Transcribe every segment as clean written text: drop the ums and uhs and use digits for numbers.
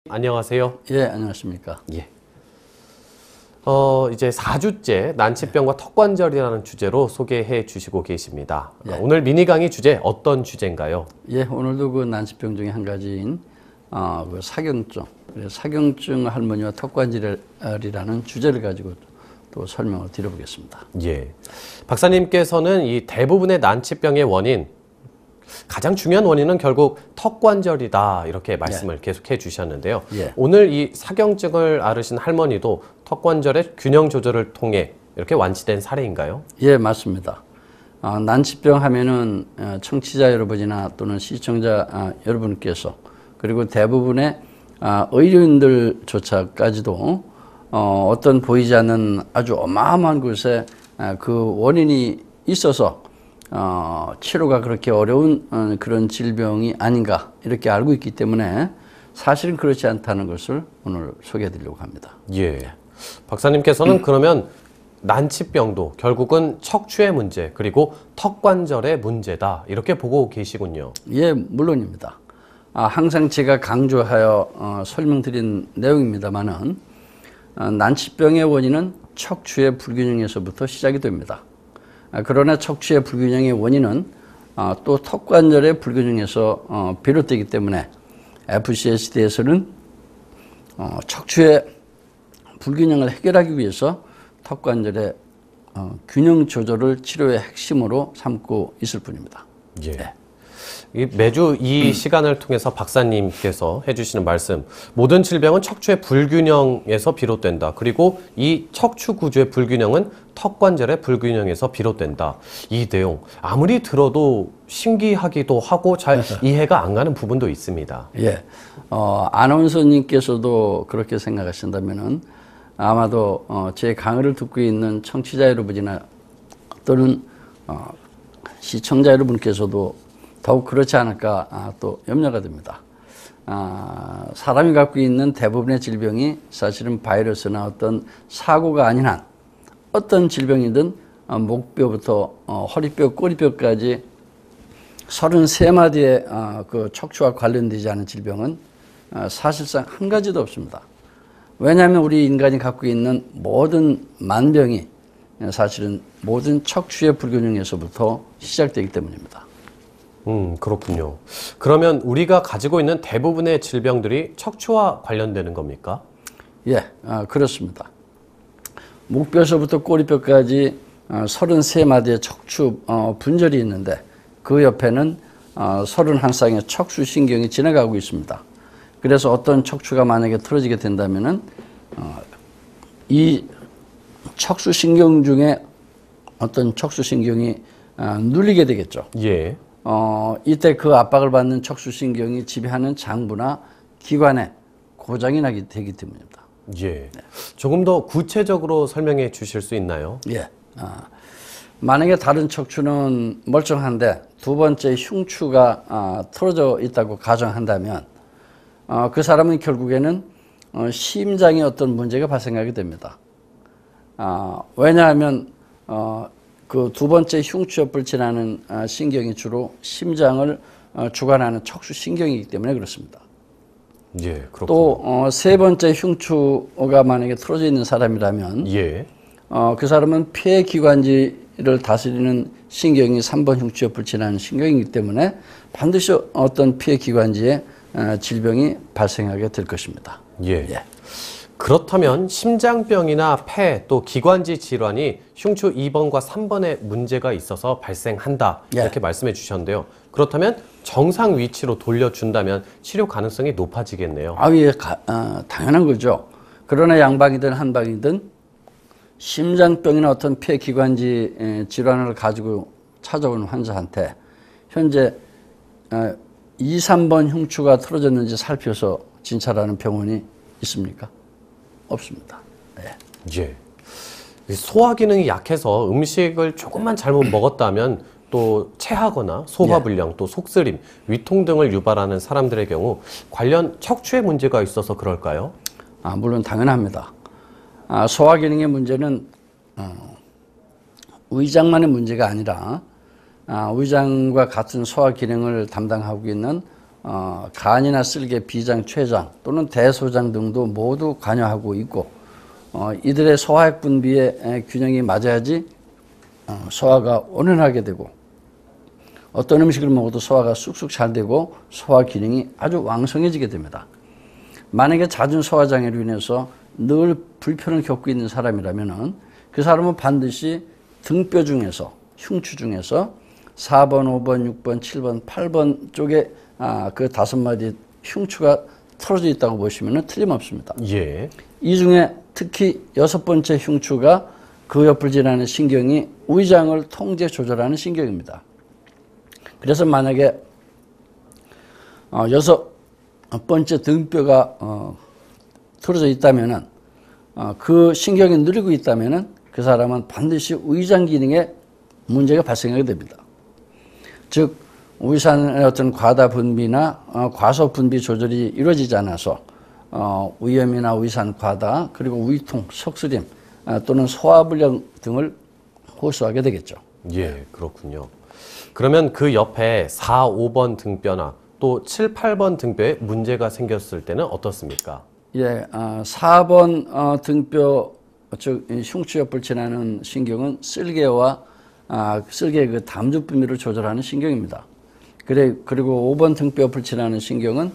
안녕하세요. 예, 안녕하십니까. 예. 이제 4주째 난치병과 턱관절이라는 주제로 소개해 주시고 계십니다. 예. 오늘 미니 강의 주제 어떤 주제인가요? 예, 오늘도 그 난치병 중에 한 가지인 그 사경증, 사경증 할머니와 턱관절이라는 주제를 가지고 또 설명을 드려보겠습니다. 예. 박사님께서는 이 대부분의 난치병의 원인, 가장 중요한 원인은 결국 턱관절이다 이렇게 말씀을 계속해 주셨는데요. 예. 오늘 이 사경증을 앓으신 할머니도 턱관절의 균형 조절을 통해 이렇게 완치된 사례인가요? 예, 맞습니다. 난치병 하면은 청취자 여러분이나 또는 시청자 여러분께서 그리고 대부분의 의료인들조차까지도 어떤 보이지 않는 아주 어마어마한 곳에 그 원인이 있어서 치료가 그렇게 어려운 그런 질병이 아닌가 이렇게 알고 있기 때문에 사실은 그렇지 않다는 것을 오늘 소개해 드리려고 합니다. 예. 박사님께서는 그러면 난치병도 결국은 척추의 문제 그리고 턱관절의 문제다 이렇게 보고 계시군요. 예, 물론입니다. 항상 제가 강조하여 설명드린 내용입니다만은 난치병의 원인은 척추의 불균형에서부터 시작이 됩니다. 그러나 척추의 불균형의 원인은 또 턱관절의 불균형에서 비롯되기 때문에 FCSD에서는 척추의 불균형을 해결하기 위해서 턱관절의 균형 조절을 치료의 핵심으로 삼고 있을 뿐입니다. 예. 네. 매주 이 시간을 통해서 박사님께서 해주시는 말씀, 모든 질병은 척추의 불균형에서 비롯된다. 그리고 이 척추 구조의 불균형은 턱관절의 불균형에서 비롯된다. 이 내용 아무리 들어도 신기하기도 하고 잘 이해가 안 가는 부분도 있습니다. 예, 아나운서님께서도 그렇게 생각하신다면은 아마도 제 강의를 듣고 있는 청취자 여러분이나 또는 시청자 여러분께서도 더욱 그렇지 않을까 또 염려가 됩니다. 사람이 갖고 있는 대부분의 질병이 사실은 바이러스나 어떤 사고가 아닌 한 어떤 질병이든 목뼈부터 허리뼈, 꼬리뼈까지 33마디의 그 척추와 관련되지 않은 질병은 사실상 한 가지도 없습니다. 왜냐하면 우리 인간이 갖고 있는 모든 만병이 사실은 모든 척추의 불균형에서부터 시작되기 때문입니다. 그렇군요. 그러면 우리가 가지고 있는 대부분의 질병들이 척추와 관련되는 겁니까? 예, 그렇습니다. 목뼈서부터 꼬리뼈까지 33마디의 척추 분절이 있는데 그 옆에는 31쌍의 척추신경이 지나가고 있습니다. 그래서 어떤 척추가 만약에 틀어지게 된다면은 이 척추신경 중에 어떤 척추신경이 눌리게 되겠죠. 예. 이때 그 압박을 받는 척추신경이 지배하는 장부나 기관에 고장이 나게 되기 때문입니다. 예. 네. 조금 더 구체적으로 설명해 주실 수 있나요? 예. 만약에 다른 척추는 멀쩡한데 두 번째 흉추가 틀어져 있다고 가정한다면 그 사람은 결국에는 심장에 어떤 문제가 발생하게 됩니다. 왜냐하면 그 두 번째 흉추 옆을 지나는 신경이 주로 심장을 주관하는 척추신경이기 때문에 그렇습니다. 예, 그렇군요. 또 세 번째 흉추가 만약에 틀어져 있는 사람이라면 예. 그 사람은 폐기관지를 다스리는 신경이 3번 흉추 옆을 지나는 신경이기 때문에 반드시 어떤 폐기관지에 질병이 발생하게 될 것입니다. 예. 예. 그렇다면 심장병이나 폐 또 기관지 질환이 흉추 2번과 3번에 문제가 있어서 발생한다 이렇게 말씀해 주셨는데요. 그렇다면 정상 위치로 돌려준다면 치료 가능성이 높아지겠네요. 예, 당연한 거죠. 그러나 양방이든 한방이든 심장병이나 어떤 폐기관지 질환을 가지고 찾아오는 환자한테 현재 2, 3번 흉추가 틀어졌는지 살펴서 진찰하는 병원이 있습니까? 없습니다. 네. 예. 소화 기능이 약해서 음식을 조금만 잘못 먹었다면 또 체하거나 소화불량, 또 속쓰림, 위통 등을 유발하는 사람들의 경우 관련 척추에 문제가 있어서 그럴까요? 물론 당연합니다. 소화 기능의 문제는 위장만의 문제가 아니라 위장과 같은 소화 기능을 담당하고 있는 간이나 쓸개, 비장, 췌장 또는 대소장 등도 모두 관여하고 있고 이들의 소화액 분비의 균형이 맞아야지 소화가 온전하게 되고 어떤 음식을 먹어도 소화가 쑥쑥 잘 되고 소화 기능이 아주 왕성해지게 됩니다. 만약에 잦은 소화장애로 인해서 늘 불편을 겪고 있는 사람이라면 그 사람은 반드시 등뼈 중에서 흉추 중에서 4번, 5번, 6번, 7번, 8번 쪽에 그 5마디 흉추가 틀어져 있다고 보시면 틀림없습니다. 예. 이 중에 특히 6번째 흉추가 그 옆을 지나는 신경이 위장을 통제 조절하는 신경입니다. 그래서 만약에 6번째 등뼈가 틀어져 있다면은 그 신경이 느리고 있다면은 그 사람은 반드시 위장 기능에 문제가 발생하게 됩니다. 즉 위산의 어떤 과다 분비나 과소 분비 조절이 이루어지지 않아서 위염이나 위산 과다 그리고 위통, 속쓰림 또는 소화불량 등을 호소하게 되겠죠. 예, 그렇군요. 그러면 그 옆에 4, 5번 등뼈나 또 7, 8번 등뼈에 문제가 생겼을 때는 어떻습니까? 예, 4번 등뼈, 즉 흉추 옆을 지나는 신경은 쓸개와 쓸개의 그 담즙 분비를 조절하는 신경입니다. 그리고 5번 등뼈 옆을 지나는 신경은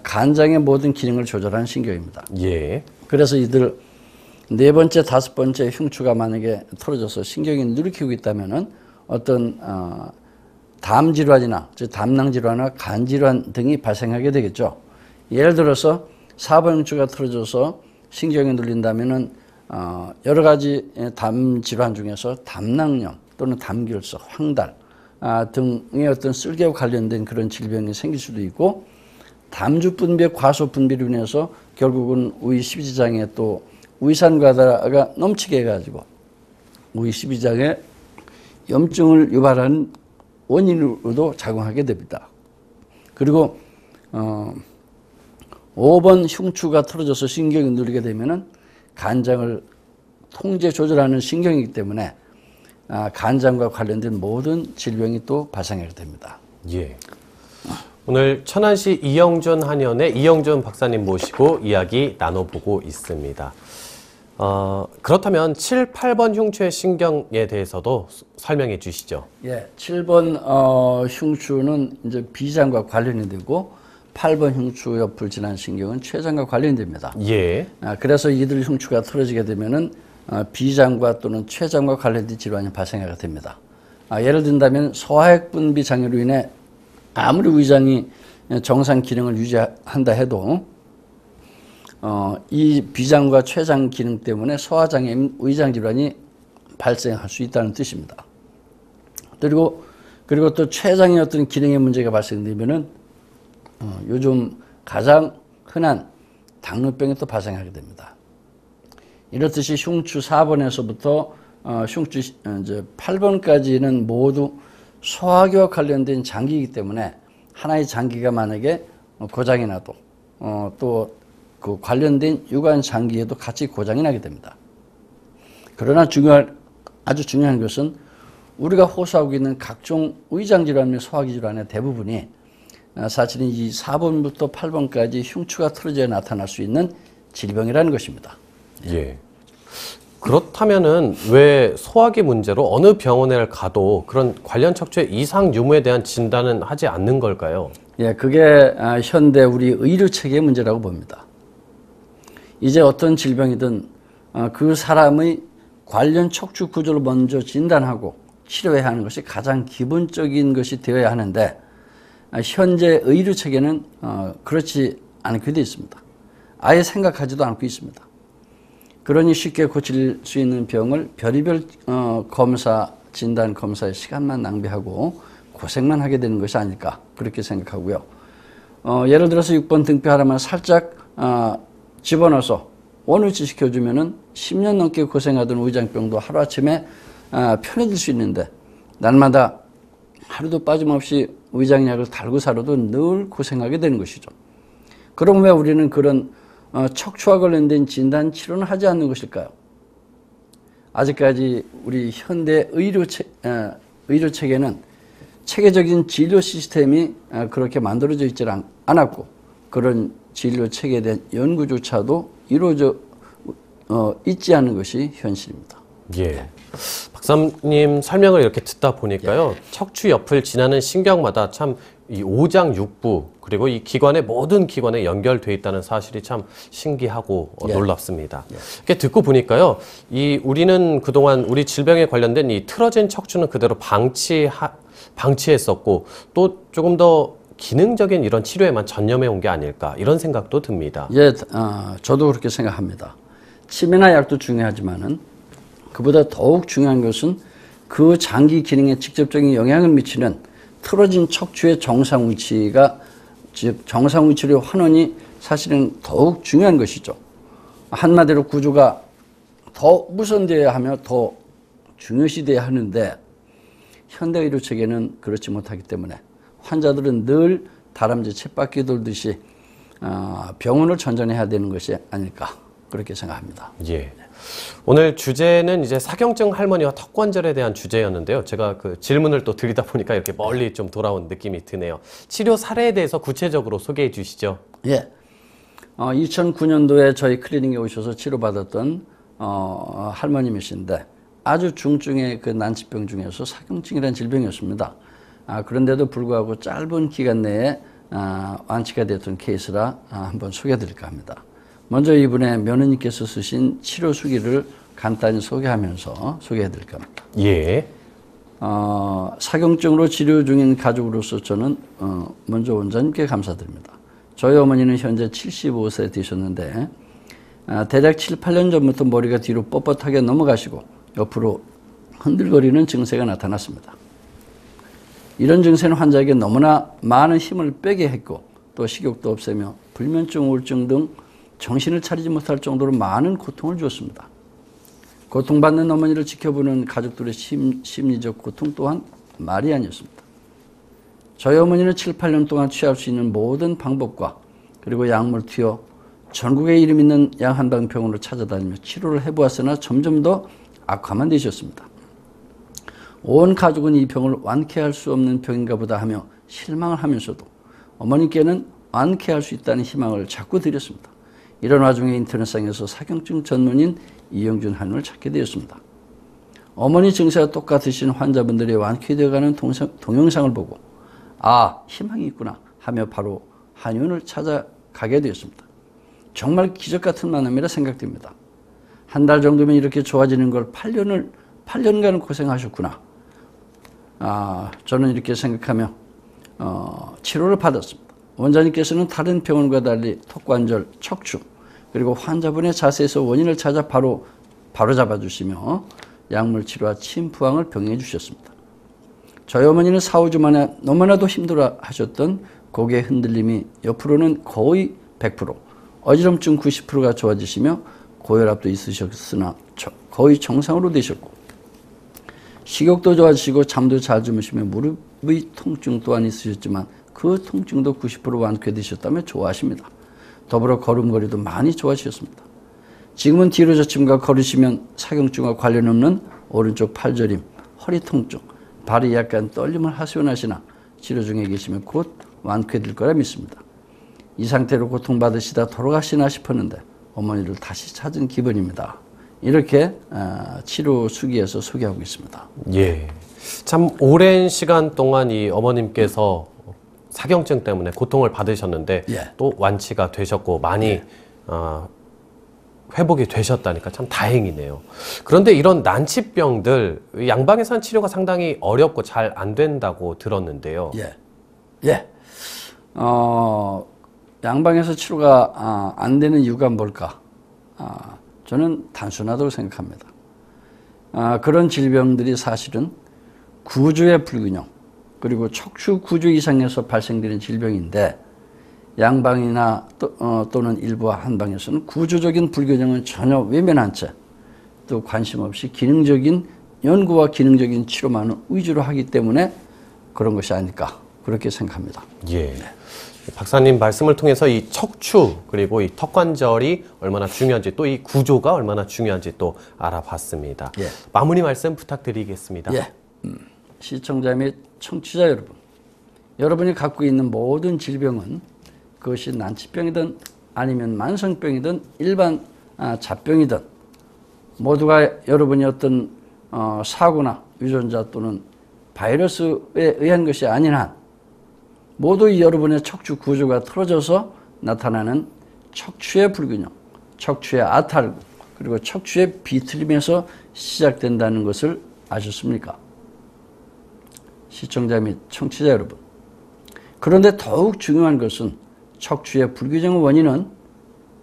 간장의 모든 기능을 조절하는 신경입니다. 예. 그래서 이들 4번째, 5번째 흉추가 만약에 틀어져서 신경이 누르키고 있다면은 어떤 담 질환이나 즉 담낭 질환이나 간 질환 등이 발생하게 되겠죠. 예를 들어서 4번 흉추가 틀어져서 신경이 눌린다면은 여러 가지 담 질환 중에서 담낭염 또는 담결석, 황달 등의 어떤 쓸개와 관련된 그런 질병이 생길 수도 있고 담즙 분비의 과소 분비로 인해서 결국은 위 12지장에 또 위산과다가 넘치게 해가지고 위 12지장에 염증을 유발하는 원인으로도 작용하게 됩니다. 그리고 5번 흉추가 틀어져서 신경이 누르게 되면은 간장을 통제 조절하는 신경이기 때문에 간장과 관련된 모든 질병이 또 발생하게 됩니다. 예. 오늘 천안시 이영준 한의원의 이영준 박사님 모시고 이야기 나눠보고 있습니다. 그렇다면 7, 8번 흉추의 신경에 대해서도 설명해 주시죠. 예, 7번 흉추는 이제 비장과 관련이 되고 8번 흉추 옆을 지난 신경은 췌장과 관련됩니다. 예. 그래서 이들 흉추가 틀어지게 되면은 비장과 또는 췌장과 관련된 질환이 발생하게 됩니다. 예를 든다면 소화액 분비 장애로 인해 아무리 위장이 정상 기능을 유지한다 해도 이 비장과 췌장 기능 때문에 소화장애인 위장 질환이 발생할 수 있다는 뜻입니다. 그리고 또 췌장의 어떤 기능의 문제가 발생되면은 요즘 가장 흔한 당뇨병이 또 발생하게 됩니다. 이렇듯이 흉추 4번에서부터 흉추 이제 8번까지는 모두 소화기와 관련된 장기이기 때문에 하나의 장기가 만약에 고장이 나도 또 그 관련된 유관 장기에도 같이 고장이 나게 됩니다. 그러나 아주 중요한 것은 우리가 호소하고 있는 각종 위장 질환 및 소화기 질환의 대부분이 사실은 이 4번부터 8번까지 흉추가 틀어져야 나타날 수 있는 질병이라는 것입니다. 예. 그렇다면은 왜 소화기 문제로 어느 병원에 가도 그런 관련 척추의 이상 유무에 대한 진단은 하지 않는 걸까요? 예, 그게 현대 우리 의료 체계의 문제라고 봅니다. 이제 어떤 질병이든 그 사람의 관련 척추 구조를 먼저 진단하고 치료해야 하는 것이 가장 기본적인 것이 되어야 하는데 현재 의료 체계는 그렇지 않게 되어 있습니다. 아예 생각하지도 않고 있습니다. 그러니 쉽게 고칠 수 있는 병을 별의별 검사, 진단 검사의 시간만 낭비하고 고생만 하게 되는 것이 아닐까 그렇게 생각하고요. 예를 들어서 6번 등뼈 하나만 살짝 집어넣어서 원위치 시켜주면은 10년 넘게 고생하던 위장병도 하루아침에 편해질 수 있는데 날마다 하루도 빠짐없이 위장약을 달고 살아도 늘 고생하게 되는 것이죠. 그럼 왜 우리는 그런 척추와 관련된 진단 치료는 하지 않는 것일까요? 아직까지 우리 현대 의료 체계는 체계적인 진료 시스템이 그렇게 만들어져 있지 않았고 그런 진료 체계에 대한 연구조차도 이루어져 있지 않은 것이 현실입니다. 예. 박사님 설명을 이렇게 듣다 보니까요. 척추 옆을 지나는 신경마다 참 이 오장육부 그리고 이 기관의 모든 기관에 연결돼 있다는 사실이 참 신기하고 놀랍습니다. 이렇게 듣고 보니까요. 우리는 그동안 우리 질병에 관련된 이 틀어진 척추는 그대로 방치했었고 또 조금 더 기능적인 이런 치료에만 전념해 온 게 아닐까 이런 생각도 듭니다. 예, 저도 그렇게 생각합니다. 치매나 약도 중요하지만은 그보다 더욱 중요한 것은 그 장기 기능에 직접적인 영향을 미치는 틀어진 척추의 정상 위치가 즉 정상 위치의 환원이 사실은 더욱 중요한 것이죠. 한마디로 구조가 더 우선되어야 하며 더 중요시되어야 하는데 현대 의료 체계는 그렇지 못하기 때문에 환자들은 늘 다람쥐 쳇바퀴 돌듯이 병원을 전전해야 되는 것이 아닐까 그렇게 생각합니다. 예. 오늘 주제는 이제 사경증 할머니와 턱관절에 대한 주제였는데요. 제가 그 질문을 또 드리다 보니까 이렇게 멀리 좀 돌아온 느낌이 드네요. 치료 사례에 대해서 구체적으로 소개해 주시죠. 예. 2009년도에 저희 클리닉에 오셔서 치료받았던 할머님이신데 아주 중증의 그 난치병 중에서 사경증이라는 질병이었습니다. 그런데도 불구하고 짧은 기간 내에 완치가 됐던 케이스라 한번 소개해 드릴까 합니다. 먼저 이분의 며느님께서 쓰신 치료 수기를 간단히 소개하면서 소개해 드릴까 합니다. 예. 사경증으로 치료 중인 가족으로서 저는 먼저 원장님께 감사드립니다. 저희 어머니는 현재 75세 되셨는데 대략 7, 8년 전부터 머리가 뒤로 뻣뻣하게 넘어가시고 옆으로 흔들거리는 증세가 나타났습니다. 이런 증세는 환자에게 너무나 많은 힘을 빼게 했고 또 식욕도 없애며 불면증, 우울증 등 정신을 차리지 못할 정도로 많은 고통을 주었습니다. 고통받는 어머니를 지켜보는 가족들의 심리적 고통 또한 말이 아니었습니다. 저희 어머니는 7, 8년 동안 취할 수 있는 모든 방법과 그리고 약물 투여 전국에 이름 있는 양한방병원을 찾아다니며 치료를 해보았으나 점점 더 악화만 되셨습니다. 온 가족은 이 병을 완쾌할 수 없는 병인가 보다 하며 실망을 하면서도 어머니께는 완쾌할 수 있다는 희망을 자꾸 드렸습니다. 이런 와중에 인터넷상에서 사경증 전문인 이영준 한의원을 찾게 되었습니다. 어머니 증세와 똑같으신 환자분들이 완쾌되어가는 동영상을 보고 희망이 있구나 하며 바로 한의원을 찾아가게 되었습니다. 정말 기적 같은 만남이라 생각됩니다. 한 달 정도면 이렇게 좋아지는 걸 8년간 고생하셨구나. 저는 이렇게 생각하며 치료를 받았습니다. 원장님께서는 다른 병원과 달리 턱관절, 척추 그리고 환자분의 자세에서 원인을 찾아 바로 잡아주시며 약물 치료와 침푸항을 병행해 주셨습니다. 저희 어머니는 4, 5주 만에 너무나도 힘들어 하셨던 고개 흔들림이 옆으로는 거의 100%, 어지럼증 90%가 좋아지시며 고혈압도 있으셨으나 거의 정상으로 되셨고 식욕도 좋아지시고 잠도 잘 주무시며 무릎의 통증 또한 있으셨지만 그 통증도 90% 완쾌되셨다며 좋아하십니다. 더불어 걸음걸이도 많이 좋아지셨습니다. 지금은 뒤로 젖힘과 걸으시면 사경증과 관련 없는 오른쪽 팔저림, 허리 통증, 발이 약간 떨림을 하소연하시나 치료 중에 계시면 곧 완쾌될 거라 믿습니다. 이 상태로 고통받으시다 돌아가시나 싶었는데 어머니를 다시 찾은 기분입니다. 이렇게 치료 수기에서 소개하고 있습니다. 예. 참 오랜 시간 동안 이 어머님께서 사경증 때문에 고통을 받으셨는데 또 완치가 되셨고 많이 회복이 되셨다니까 참 다행이네요. 그런데 이런 난치병들 양방에서는 치료가 상당히 어렵고 잘 안 된다고 들었는데요. 양방에서 치료가 안 되는 이유가 뭘까? 저는 단순하다고 생각합니다. 그런 질병들이 사실은 구조의 불균형 그리고 척추 구조 이상에서 발생되는 질병인데 양방이나 또는 일부 한방에서는 구조적인 불균형은 전혀 외면한 채 또 관심 없이 기능적인 연구와 기능적인 치료만 위주로 하기 때문에 그런 것이 아닐까 그렇게 생각합니다. 예. 박사님 말씀을 통해서 이 척추 그리고 이 턱관절이 얼마나 중요한지 또 이 구조가 얼마나 중요한지 또 알아봤습니다. 마무리 말씀 부탁드리겠습니다. 시청자 및 청취자 여러분, 여러분이 갖고 있는 모든 질병은 그것이 난치병이든 아니면 만성병이든 일반 잡병이든 모두가 여러분이 어떤 사고나 유전자 또는 바이러스에 의한 것이 아닌 한 모두 여러분의 척추 구조가 틀어져서 나타나는 척추의 불균형, 척추의 아탈구, 그리고 척추의 비틀림에서 시작된다는 것을 아셨습니까? 시청자 및 청취자 여러분. 그런데 더욱 중요한 것은 척추의 불균형 원인은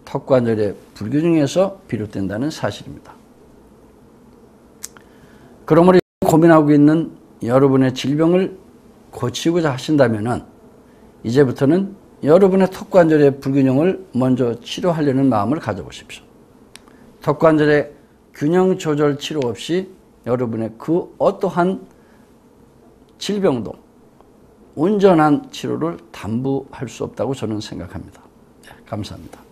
턱관절의 불균형에서 비롯된다는 사실입니다. 그러므로 고민하고 있는 여러분의 질병을 고치고자 하신다면 이제부터는 여러분의 턱관절의 불균형을 먼저 치료하려는 마음을 가져보십시오. 턱관절의 균형 조절 치료 없이 여러분의 그 어떠한 질병도 온전한 치료를 담보할 수 없다고 저는 생각합니다. 감사합니다.